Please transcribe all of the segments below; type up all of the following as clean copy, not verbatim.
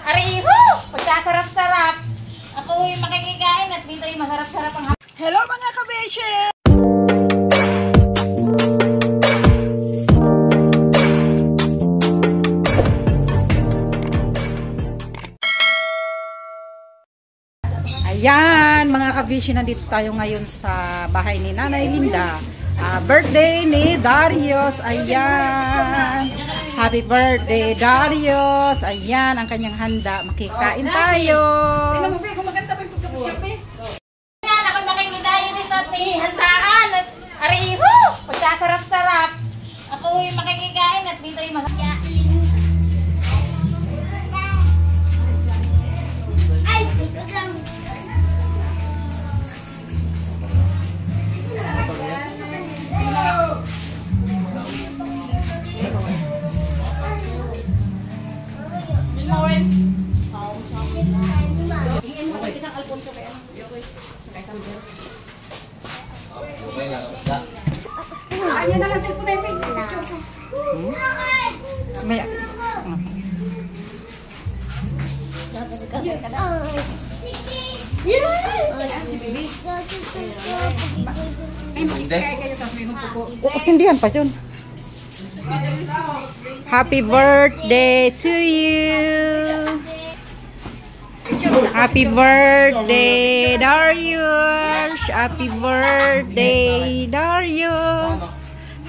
Ariho! Pagkasarap-sarap. Ako'y makikikain at dito'y masarap-sarap ang hapon. Hello mga kabeshi! Ayan mga kabeshi, nandito tayo ngayon sa bahay ni Nanay Linda. Birthday ni Darius. Ayan. Happy birthday Darius. Ayan ang kanyang handa. Makikain tayo. Nga, ako'y makikikain dito at may handaan. At ariho! Pagkasarap-sarap. Ako'y makikikain at dito'y masarap. Ay, ikot lang. Ayan na lang cellphone natin. May sindihan pa yun. Happy birthday to you. Happy birthday Darius. Happy birthday Darius.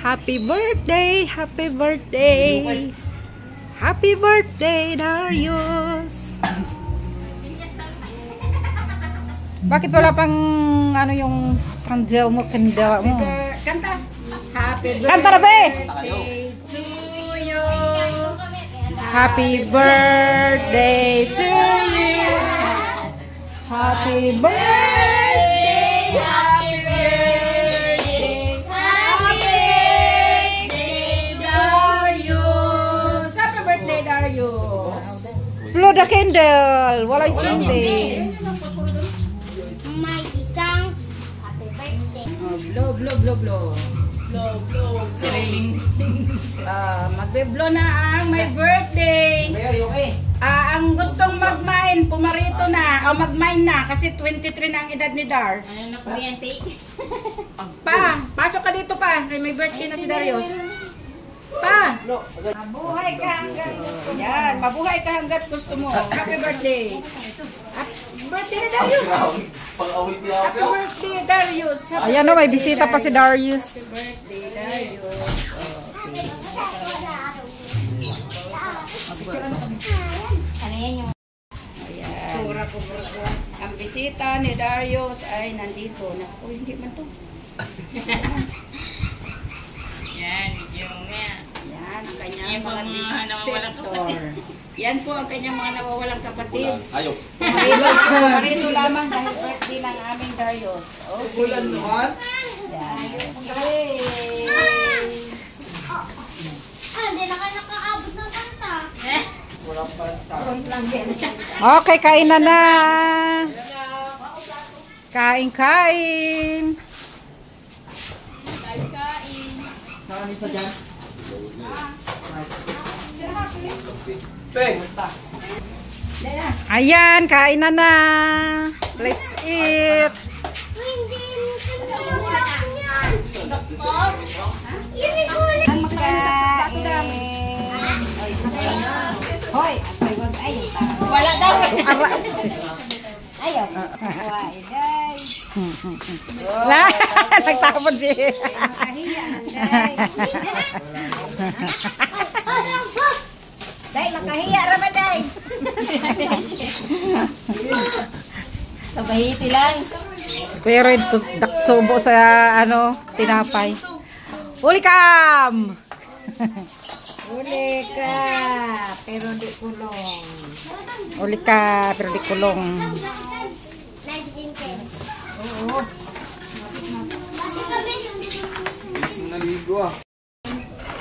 Happy birthday, happy birthday. Happy birthday Darius. Bakit wala pang ano yung candle mo, kanda mo? Kanta. Happy birthday. Kanta na ba eh? To you. Happy birthday to you. Happy birthday. Happy birthday. Happy birthday, Darius. Happy birthday, Darius. Blow the candle. Walay sindi. May isang happy birthday. Blow, blow, blow, blow. Blow, blow. Sing, sing. Magbe-blow na ang my birthday. Ang gustong mag-mine, pumarito na. O mag-mine na kasi 23 na ang edad ni Dar. Ano na kuryente? Pa, pasok ka dito pa. May birthday na si Darius. Pa! Mabuhay ka hanggat gusto mo. Yan, mabuhay ka hanggat gusto mo. Happy birthday. Happy birthday ni Darius. Happy birthday, Darius. Happy Ayan o, may bisita pa si Darius. birthday, Darius. Ano yan yung... Ayan. Ang bisita ni Darius ay nandito. Uy, hindi man to. Yan, yung nga. Yan, ang kanyang Yan po mga mga nawawalang visitor. Yan po ang kanyang mga nawawalang kapatid. Ayaw. Marito lamang dahil birthday ng aming Darius. Okay. Bulan naman. Yan. Okay. Hindi na kayo nakaabot ng kanta. Okay, kain na na. Kain, kain. Saan isa dyan? Peng! Ayan, kain na na. Let's eat. Hindi kasama yan. Yun yung kulit. Hoy, Wala daw. ayaw. Nagtapon siya. Day, makahiya raman, day. Sabahiti lang. Pero ito, subo sa ano, tinapay. Uli kam! Uli ka, pero di kulong. Uli ka, pero di kulong. Oo. Naligo ah.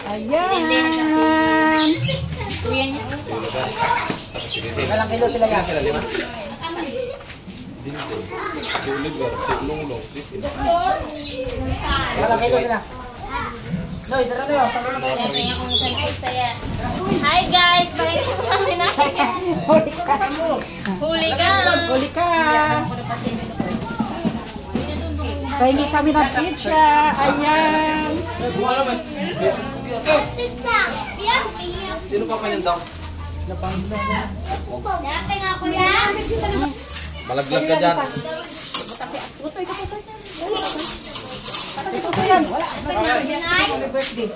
Ayan. Kuya niya. Ilang kilo sila nga? Sila 5? Dito. Si Oliver, si Ulong-Ulong, si Sila. Ilang kilo sila? Noy, tara na yun. Hi guys! Balik sa kami na. Huli ka. Huli ka. Pahingi kami ng pizza. Ayan. Pizza. Piyak, piyak. Sino pa kanyang daw? Dati nga ko yan. Malaglag ka dyan. Happy birthday.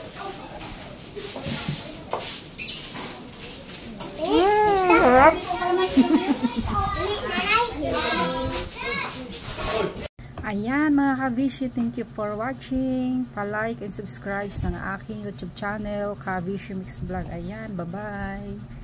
Ayan mga Kabishi, thank you for watching. Pa-like and subscribe sa aking YouTube channel, Kabishi Mix Vlog. Ayan, bye-bye.